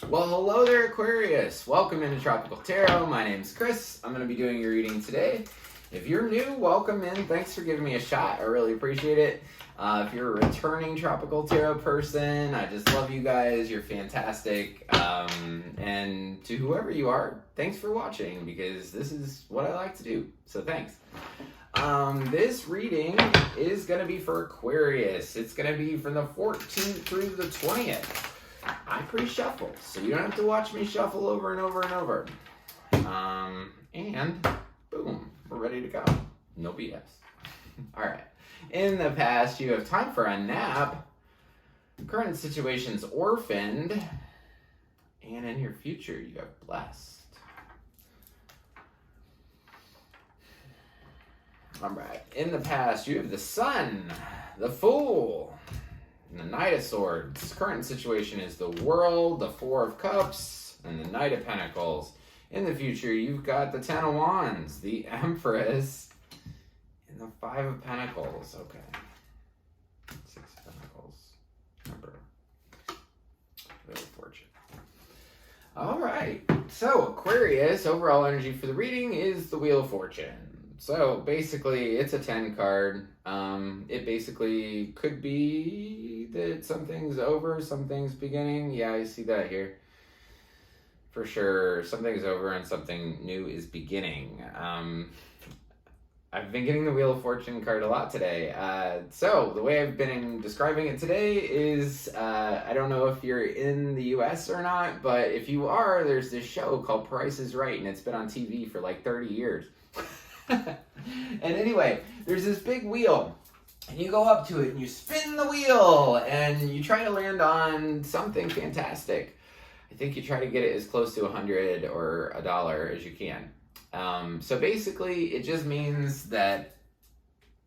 Well, hello there, Aquarius. Welcome into Tropical Tarot. My name's Chris. I'm going to be doing your reading today. If you're new, welcome in. Thanks for giving me a shot. I really appreciate it. If you're a returning Tropical Tarot person, I just love you guys. You're fantastic. And to whoever you are, thanks for watching because this is what I like to do. So thanks. This reading is going to be for Aquarius. It's going to be from the 14th through the 20th. I pre-shuffle, so you don't have to watch me shuffle over and over and over. And boom, we're ready to go. No BS. All right. In the past, you have time for a nap. Current situation's orphaned. And in your future, you have blessed. All right. In the past, you have the Sun, the Fool, and the Knight of Swords. Current situation is the World, the Four of Cups, and the Knight of Pentacles. In the future, you've got the Ten of Wands, the Empress, and the Five of Pentacles. Okay. Six of Pentacles. Remember. Wheel of Fortune. All right. So, Aquarius, overall energy for the reading is the Wheel of Fortune. So basically, it's a 10 card. It basically could be that something's over, something's beginning. Yeah, I see that here. For sure, something's over and something new is beginning. I've been getting the Wheel of Fortune card a lot today. So the way I've been describing it today is, I don't know if you're in the US or not, but if you are, there's this show called Price is Right, and it's been on TV for like 30 years. And anyway, there's this big wheel, and you go up to it, and you spin the wheel, and you try to land on something fantastic. I think you try to get it as close to $100 or $1 as you can. So basically, it just means that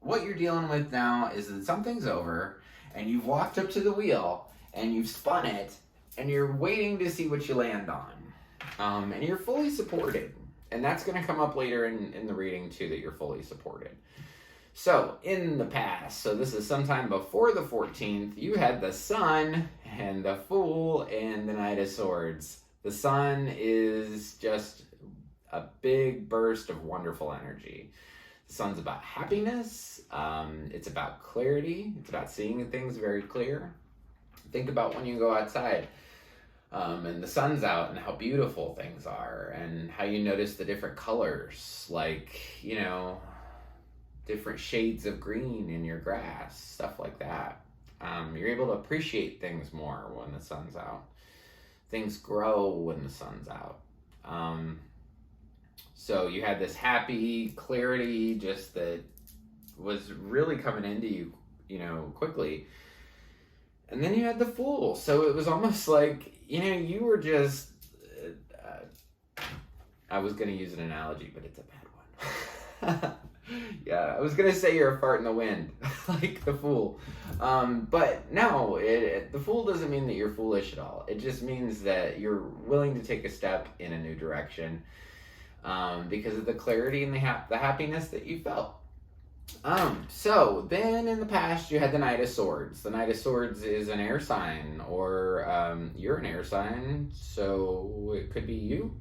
what you're dealing with now is that something's over, and you've walked up to the wheel, and you've spun it, and you're waiting to see what you land on. And you're fully supported. And that's going to come up later in the reading, too, that you're fully supported. So, in the past, so this is sometime before the 14th, you had the Sun and the Fool and the Knight of Swords. The Sun is just a big burst of wonderful energy. The Sun's about happiness. It's about clarity. It's about seeing things very clear. Think about when you go outside. And the sun's out and how beautiful things are and how you notice the different colors, like, you know, different shades of green in your grass, stuff like that. You're able to appreciate things more when the sun's out. Things grow when the sun's out. So you had this happy clarity just that was really coming into you, you know, quickly. And then you had the Fool. So it was almost like, you know, you were just, I was going to use an analogy, but it's a bad one. Yeah, I was going to say you're a fart in the wind, like the Fool. But no, the Fool doesn't mean that you're foolish at all. It just means that you're willing to take a step in a new direction because of the clarity and the happiness that you felt. So then in the past you had the Knight of Swords. The Knight of Swords is an air sign, or you're an air sign, so it could be you.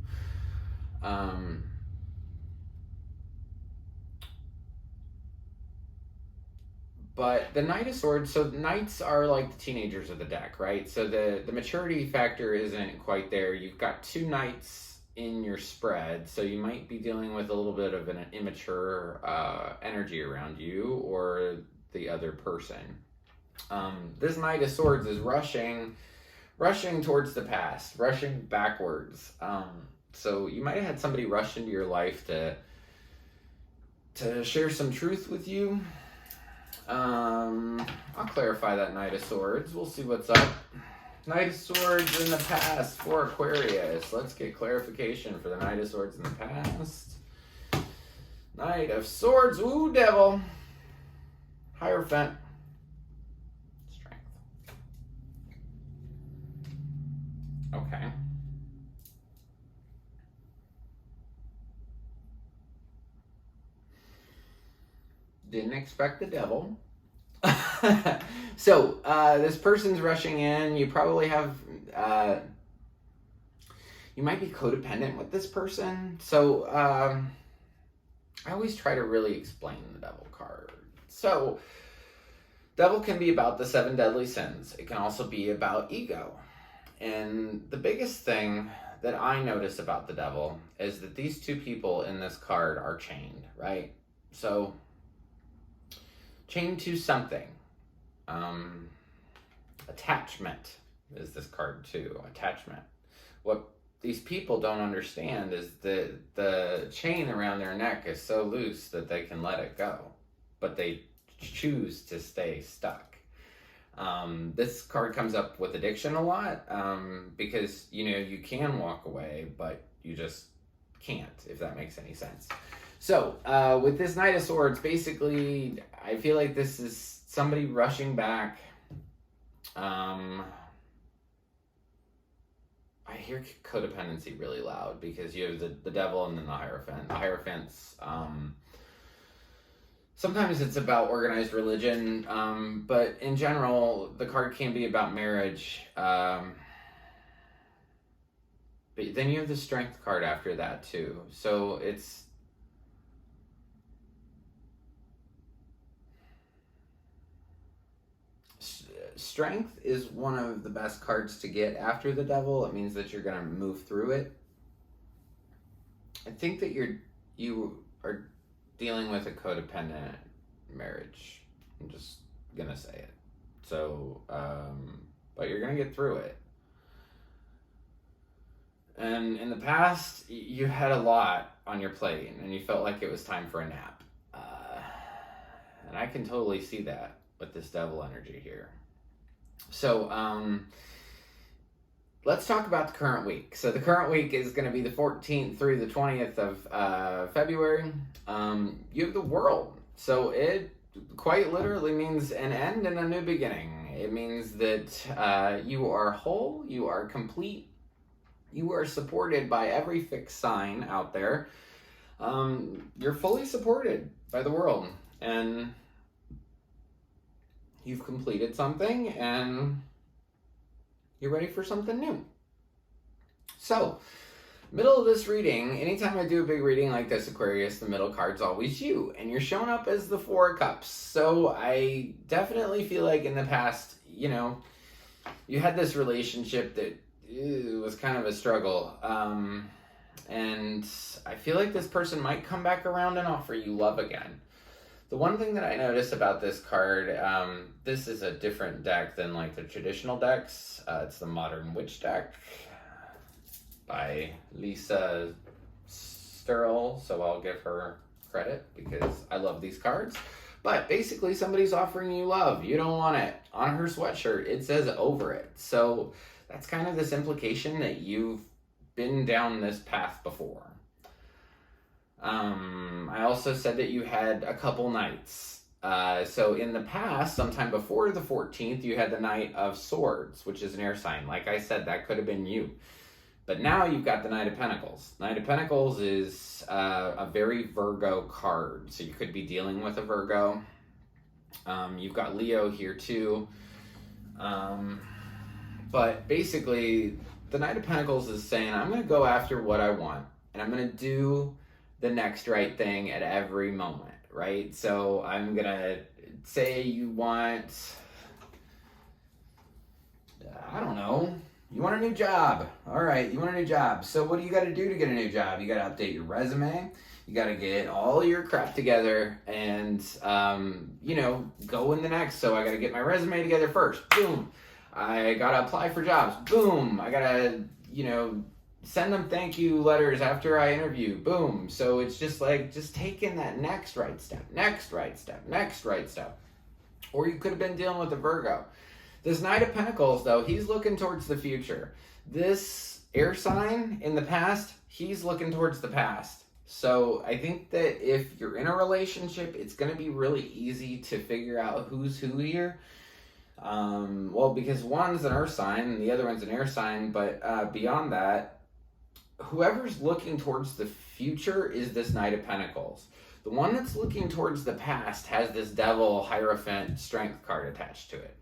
But the Knight of Swords, so Knights are like the teenagers of the deck, right? So the maturity factor isn't quite there. You've got two Knights in your spread, so you might be dealing with a little bit of an immature energy around you or the other person. This Knight of Swords is rushing towards the past, rushing backwards. So you might have had somebody rush into your life to share some truth with you. I'll clarify that Knight of Swords. We'll see what's up. Knight of Swords in the past for Aquarius. Let's get clarification for the Knight of Swords in the past. Knight of Swords. Ooh, Devil. Hierophant. Strength. Okay. Didn't expect the Devil. So, this person's rushing in. You probably have you might be codependent with this person. So I always try to really explain the devil card. So devil can be about the 7 deadly sins. It can also be about ego. And the biggest thing that I notice about the devil is that these two people in this card are chained, right? So chained to something. Attachment is this card too. Attachment. What these people don't understand is that the chain around their neck is so loose that they can let it go, but they choose to stay stuck. This card comes up with addiction a lot, because, you know, you can walk away, but you just can't, if that makes any sense. So, with this Knight of Swords, basically, I feel like this is somebody rushing back. I hear codependency really loud because you have the devil and then the Hierophant. The Hierophant's, sometimes it's about organized religion, but in general, the card can be about marriage. But then you have the Strength card after that too. So it's... Strength is one of the best cards to get after the devil. It means that you're going to move through it. I think that you are dealing with a codependent marriage. I'm just going to say it. So, but you're going to get through it. And in the past, you had a lot on your plate and you felt like it was time for a nap. And I can totally see that with this devil energy here. So, let's talk about the current week. So the current week is going to be the 14th through the 20th of February. You have the World. So it quite literally means an end and a new beginning. It means that you are whole, you are complete, you are supported by every fixed sign out there. You're fully supported by the World. And you've completed something and you're ready for something new. So, middle of this reading, anytime I do a big reading like this, Aquarius, the middle card's always you. And you're showing up as the 4 of Cups. So I definitely feel like in the past, you know, you had this relationship that was kind of a struggle. And I feel like this person might come back around and offer you love again. The one thing that I noticed about this card, this is a different deck than like the traditional decks. It's the Modern Witch deck by Lisa Sterl, so I'll give her credit because I love these cards. But basically somebody's offering you love. You don't want it. On her sweatshirt, it says over it. So that's kind of this implication that you've been down this path before. I also said that you had a couple nights. So in the past, sometime before the 14th, you had the Knight of Swords, which is an air sign. Like I said, that could have been you. But now you've got the Knight of Pentacles. Knight of Pentacles is a very Virgo card. So you could be dealing with a Virgo. You've got Leo here too. But basically, the Knight of Pentacles is saying, I'm going to go after what I want. And I'm going to do the next right thing at every moment, right? So I'm gonna say you want, I don't know, you want a new job. All right, you want a new job. So what do you gotta do to get a new job? You gotta update your resume. You gotta get all your crap together and, you know, go in the next. So I gotta get my resume together first. Boom. I gotta apply for jobs. Boom. I gotta, you know, send them thank you letters after I interview. Boom. So it's just like, just taking that next right step, next right step, next right step. Or you could have been dealing with a Virgo. This Knight of Pentacles, though, he's looking towards the future. This air sign in the past, he's looking towards the past. So I think that if you're in a relationship, it's going to be really easy to figure out who's who here. Well, because one's an earth sign and the other one's an air sign, but beyond that, whoever's looking towards the future is this Knight of Pentacles. The one that's looking towards the past has this Devil, Hierophant, Strength card attached to it.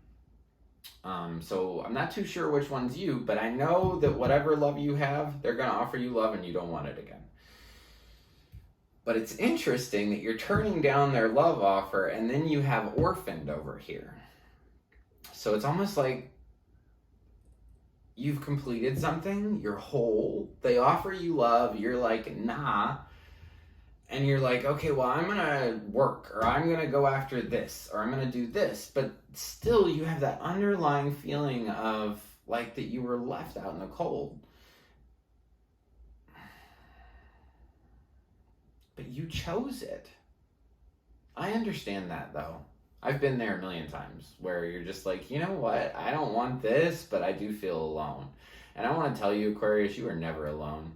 So I'm not too sure which one's you, but I know that whatever love you have, they're going to offer you love and you don't want it again. But it's interesting that you're turning down their love offer and then you have orphaned over here. So it's almost like you've completed something, you're whole, they offer you love, you're like, nah. And you're like, okay, well, I'm going to work, or I'm going to go after this, or I'm going to do this. But still, you have that underlying feeling of like that you were left out in the cold. But you chose it. I understand that, though. I've been there a million times where you're just like, you know what? I don't want this, but I do feel alone. And I want to tell you, Aquarius, you are never alone.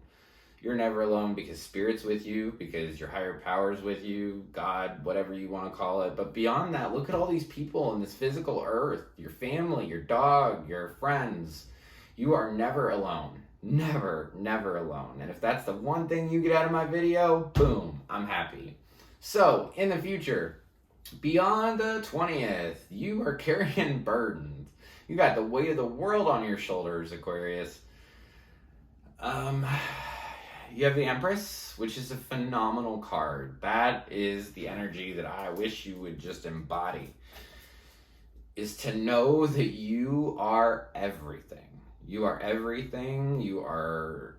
You're never alone because Spirit's with you, because your higher power's with you, God, whatever you want to call it. But beyond that, look at all these people in this physical earth, your family, your dog, your friends. You are never alone. Never, never alone. And if that's the one thing you get out of my video, boom, I'm happy. So, in the future, beyond the 20th, you are carrying burdens. You got the weight of the world on your shoulders, Aquarius. You have the Empress, which is a phenomenal card. That is the energy that I wish you would just embody. Is to know that you are everything. You are everything. You are...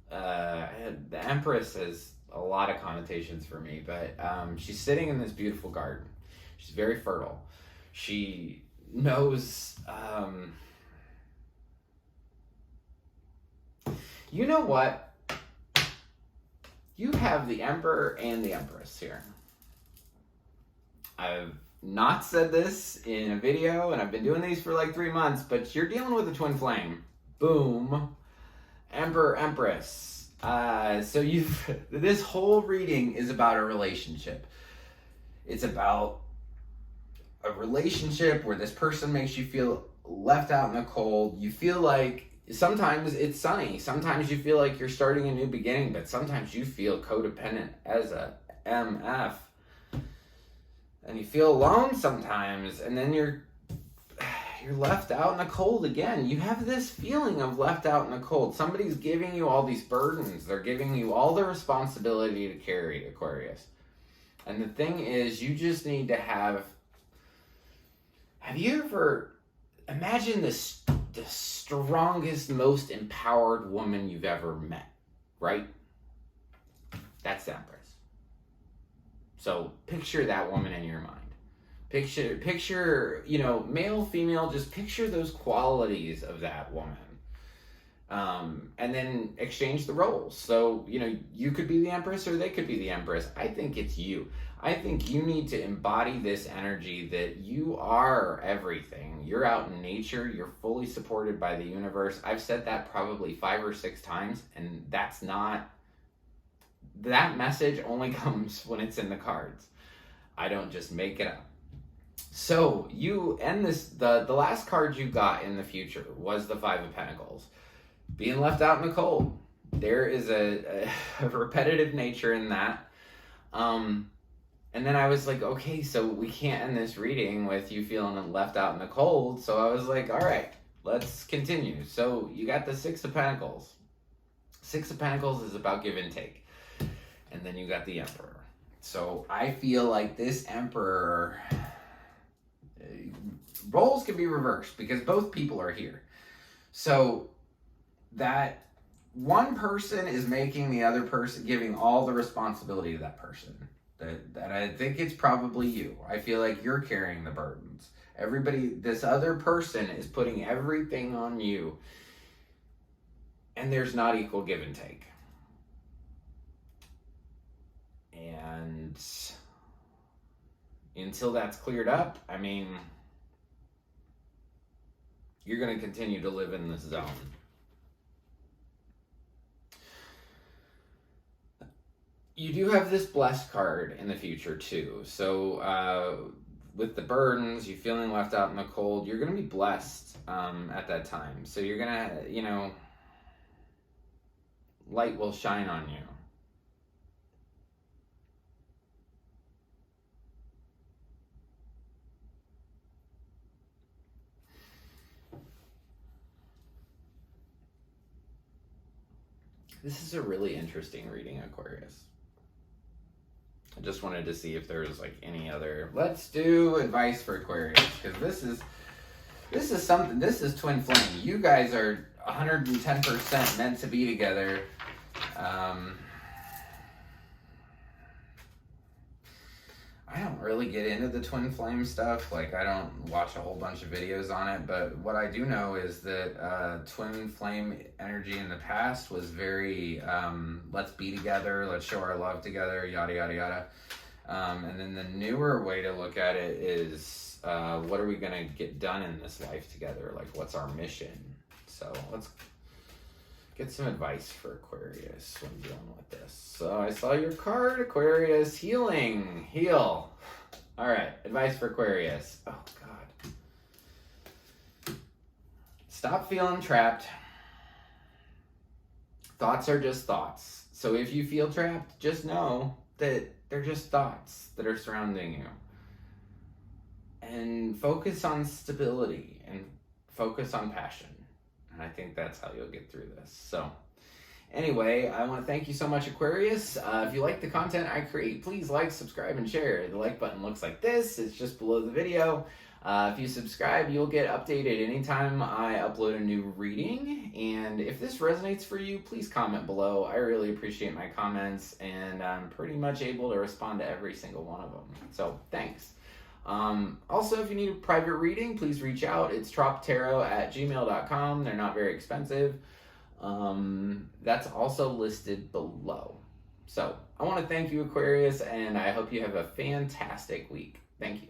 the Empress has a lot of connotations for me, but she's sitting in this beautiful garden. She's very fertile. She knows... you know what? You have the Emperor and the Empress here. I've not said this in a video, and I've been doing these for like 3 months, but you're dealing with a twin flame. Boom. Emperor, Empress. So this whole reading is about a relationship. It's about a relationship where this person makes you feel left out in the cold. You feel like sometimes it's sunny. Sometimes you feel like you're starting a new beginning, but sometimes you feel codependent as a MF. And you feel alone sometimes, and then you're left out in the cold again. You have this feeling of left out in the cold. Somebody's giving you all these burdens. They're giving you all the responsibility to carry, Aquarius. And the thing is, you just need to have you ever imagine the strongest, most empowered woman you've ever met, right? That's the Empress. So picture that woman in your mind. Picture, male, female, just picture those qualities of that woman. And then exchange the roles. So, you could be the Empress or they could be the Empress. I think it's you. I think you need to embody this energy that you are everything. You're out in nature. You're fully supported by the universe. I've said that probably 5 or 6 times, and that message only comes when it's in the cards. I don't just make it up. So you end this, the last card you got in the future was the 5 of Pentacles. Being left out in the cold. There is a repetitive nature in that. And then I was like, okay, so we can't end this reading with you feeling left out in the cold. So I was like, all right, let's continue. So you got the 6 of Pentacles. 6 of Pentacles is about give and take. And then you got the Emperor. So I feel like this Emperor... roles can be reversed because both people are here. So that one person is making the other person, giving all the responsibility to that person. That I think it's probably you. I feel like you're carrying the burdens. This other person is putting everything on you. And there's not equal give and take. And until that's cleared up, you're going to continue to live in this zone. You do have this blessed card in the future too. So with the burdens, you feeling left out in the cold, you're going to be blessed at that time. So you're going to, light will shine on you. This is a really interesting reading, Aquarius. I just wanted to see if there was like any other. Let's do advice for Aquarius, because this is something. This is twin flame. You guys are 110% meant to be together. I don't really get into the twin flame stuff. Like, I don't watch a whole bunch of videos on it, but what I do know is that twin flame energy in the past was very, let's be together, let's show our love together, yada, yada, yada. And then the newer way to look at it is, what are we going to get done in this life together? Like, what's our mission? So let's get some advice for Aquarius when dealing with this. So I saw your card, Aquarius. Healing. Heal. All right. Advice for Aquarius. Oh, God. Stop feeling trapped. Thoughts are just thoughts. So if you feel trapped, just know that they're just thoughts that are surrounding you. And focus on stability and focus on passion. And I think that's how you'll get through this. So anyway, I want to thank you so much, Aquarius. If you like the content I create, please like, subscribe, and share. The like button looks like this. It's just below the video. If you subscribe, you'll get updated anytime I upload a new reading. And if this resonates for you, please comment below. I really appreciate my comments, and I'm pretty much able to respond to every single one of them. So thanks. Also, if you need a private reading, please reach out. It's TropTarot@gmail.com. They're not very expensive. That's also listed below. So I want to thank you, Aquarius, and I hope you have a fantastic week. Thank you.